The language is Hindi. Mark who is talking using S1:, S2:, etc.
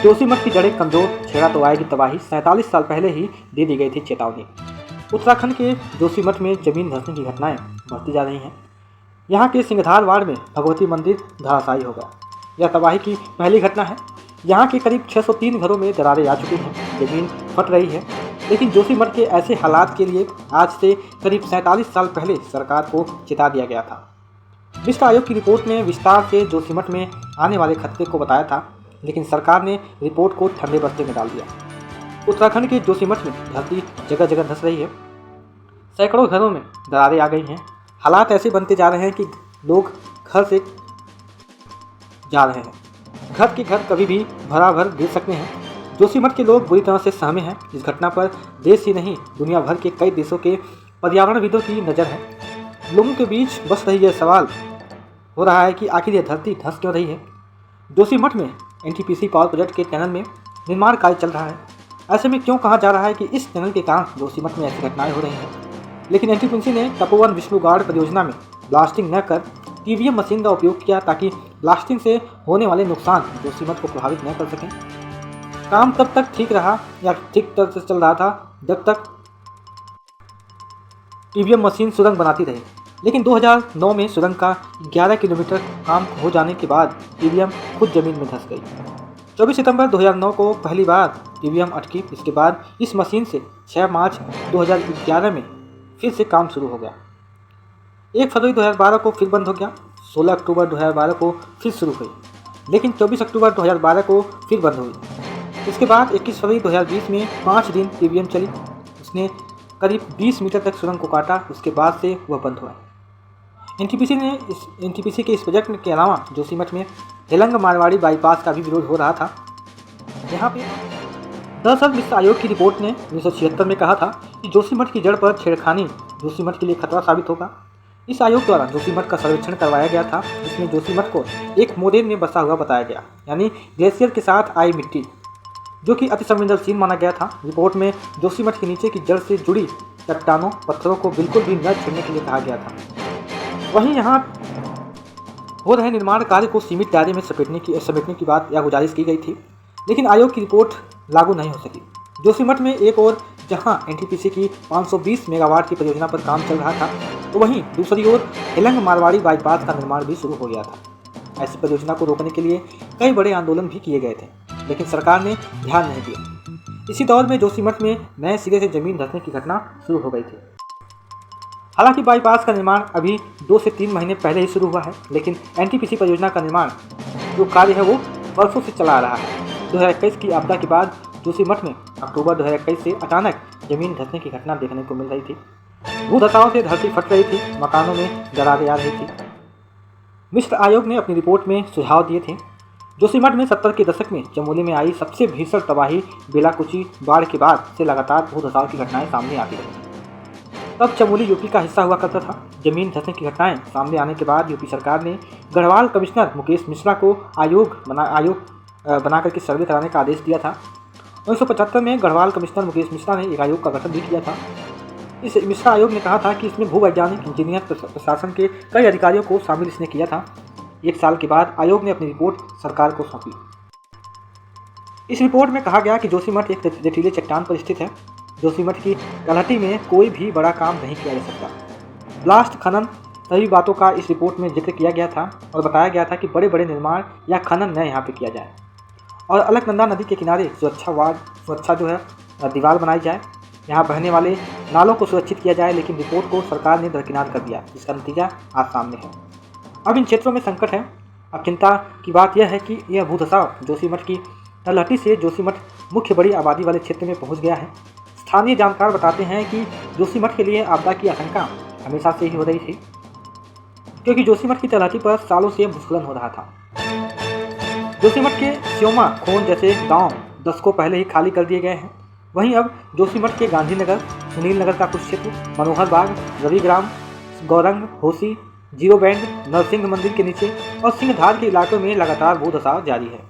S1: जोशीमठ की जड़ें कमजोर, छेड़ा तो आएगी तबाही 47 साल पहले ही दे दी गई थी चेतावनी। उत्तराखंड के जोशीमठ में जमीन धंसने की घटनाएं बढ़ती जा रही हैं। यहाँ के सिंगधार वार्ड में भगवती मंदिर धराशायी हो गया। यह तबाही की पहली घटना है। यहाँ के करीब 603 घरों में दरारें आ चुकी हैं, जमीन फट रही है। लेकिन जोशीमठ के ऐसे हालात के लिए आज से करीब 47 साल पहले सरकार को चेता दिया गया था। विश्व आयोग की रिपोर्ट ने विस्तार से जोशीमठ में आने वाले खतरे को बताया था, लेकिन सरकार ने रिपोर्ट को ठंडे बस्ते में डाल दिया। उत्तराखंड के जोशीमठ में धरती जगह जगह धंस रही है। सैकड़ों घरों में दरारें आ गई हैं। हालात ऐसे बनते जा रहे हैं कि लोग घर से जा रहे हैं। घर के घर कभी भी भराभर गिर सकते हैं। जोशीमठ के लोग बुरी तरह से सहमे हैं। इस घटना पर देश ही नहीं, दुनिया भर के कई देशों के पर्यावरणविदों की नज़र है। लोगों के बीच बस रही यह सवाल हो रहा है कि आखिर यह धरती धंस क्यों रही है। जोशीमठ में एनटीपीसी पावर प्रोजेक्ट के टनल में निर्माण कार्य चल रहा है। ऐसे में क्यों कहा जा रहा है कि इस टनल के कारण जोशीमठ में ऐसी घटनाएं हो रही हैं। लेकिन एनटीपीसी ने तपोवन विष्णुगाड़ परियोजना में ब्लास्टिंग न कर टीवीएम मशीन का उपयोग किया, ताकि ब्लास्टिंग से होने वाले नुकसान जोशीमठ को प्रभावित न कर सकें। काम तब तक ठीक रहा या ठीक तरह से चल रहा था जब तक टीवीएम मशीन सुरंग बनाती रही। लेकिन 2009 में सुरंग का 11 किलोमीटर काम हो जाने के बाद टीवीएम खुद जमीन में धंस गई। 24 सितंबर 2009 को पहली बार टीवीएम अटकी। इसके बाद इस मशीन से 6 मार्च 2011 में फिर से काम शुरू हो गया। 1 फरवरी 2012 को फिर बंद हो गया। 16 अक्टूबर 2012 को फिर शुरू हुई, लेकिन 24 अक्टूबर 2012 को फिर बंद हुई। इसके बाद 21 फरवरी 2020 में 5 दिन टीवीएम चली। उसने करीब 20 मीटर तक सुरंग को काटा। उसके बाद से वह बंद हुआ। एनटीपीसी के इस प्रोजेक्ट के अलावा जोशीमठ में हेलंग मारवाड़ी बाईपास का भी विरोध हो रहा था। यहाँ पे दरअसल विश्व आयोग की रिपोर्ट ने 1976 में कहा था कि जोशीमठ की जड़ पर छेड़खानी जोशीमठ के लिए खतरा साबित होगा। इस आयोग द्वारा जोशीमठ का सर्वेक्षण करवाया गया था, जिसमें जोशीमठ को एक मोरेन में बसा हुआ बताया गया, यानी ग्लेशियर के साथ आई मिट्टी, जो कि अति संवेदनशील माना गया था। रिपोर्ट में जोशीमठ के नीचे की जड़ से जुड़ी चट्टानों पत्थरों को बिल्कुल भी न छेड़ने के लिए कहा गया था। वहीं यहाँ हो रहे निर्माण कार्य को सीमित दायरे में समेटने की बात या गुजारिश की गई थी, लेकिन आयोग की रिपोर्ट लागू नहीं हो सकी। जोशीमठ में एक और जहां एनटीपीसी की 520 मेगावाट की परियोजना पर काम चल रहा था, तो वहीं दूसरी ओर हेलंग मारवाड़ी बाईपास का निर्माण भी शुरू हो गया था। ऐसी परियोजना को रोकने के लिए कई बड़े आंदोलन भी किए गए थे, लेकिन सरकार ने ध्यान नहीं दिया। इसी दौर में जोशीमठ में नए सिरे से जमीन धंसने की घटना शुरू हो गई थी। हालांकि बाईपास का निर्माण अभी 2 से 3 महीने पहले ही शुरू हुआ है, लेकिन एनटीपीसी परियोजना का निर्माण जो कार्य है वो वर्षों से चला आ रहा है। 2021 की आपदा के बाद जोशीमठ में अक्टूबर 2021 से अचानक जमीन धंसने की घटना देखने को मिल रही थी। भूधसाओं से धरती फट रही थी, मकानों में दरारें आ रही थी। मिश्र आयोग ने अपनी रिपोर्ट में सुझाव दिए थे। जोशीमठ में 70 के दशक में चमोली में आई सबसे भीषण तबाही बेलाकुची बाढ़ के बाद से लगातार भूधसाव की घटनाएं सामने आती रही। तब चमोली यूपी का हिस्सा हुआ करता था। जमीन धंसने की घटनाएं सामने आने के बाद यूपी सरकार ने गढ़वाल कमिश्नर मुकेश मिश्रा को आयोग बना करके सर्वे कराने का आदेश दिया था। 1975 में गढ़वाल कमिश्नर मुकेश मिश्रा ने एक आयोग का गठन भी किया था। इस मिश्रा आयोग ने कहा था कि इसमें भूवैज्ञानिक, इंजीनियर, प्रशासन के कई अधिकारियों को शामिल इसने किया था। 1 साल के बाद आयोग ने अपनी रिपोर्ट सरकार को सौंपी। इस रिपोर्ट में कहा गया कि जोशीमठ एक रेतीले चट्टान पर स्थित है। जोशीमठ की तलहटी में कोई भी बड़ा काम नहीं किया जा सकता। ब्लास्ट, खनन, सभी बातों का इस रिपोर्ट में जिक्र किया गया था और बताया गया था कि बड़े बड़े निर्माण या खनन न यहाँ पे किया जाए और अलकनंदा नदी के किनारे सुरक्षा जो है दीवार बनाई जाए। यहाँ बहने वाले नालों को सुरक्षित किया जाए, लेकिन रिपोर्ट को सरकार ने दरकिनार कर दिया, जिसका नतीजा आज सामने है। अब इन क्षेत्रों में संकट है। अब चिंता की बात यह है कि यह भूधसाव जोशीमठ की तलहटी से जोशीमठ मुख्य बड़ी आबादी वाले क्षेत्र में पहुँच गया है। स्थानीय जानकार बताते हैं कि जोशीमठ के लिए आपदा की आशंका हमेशा से ही हो रही थी, क्योंकि जोशीमठ की तलहटी पर सालों से भूस्खलन हो रहा था। जोशीमठ के स्योमा, खोन जैसे गांव दशकों पहले ही खाली कर दिए गए हैं। वहीं अब जोशीमठ के गांधीनगर, सुनील नगर का कुछ क्षेत्र, मनोहर बाग, रविग्राम, गौरंग, होसी, जीरो बैंड, नरसिंह मंदिर के नीचे और सिंहधार के इलाकों में लगातार भूधसाव जारी है।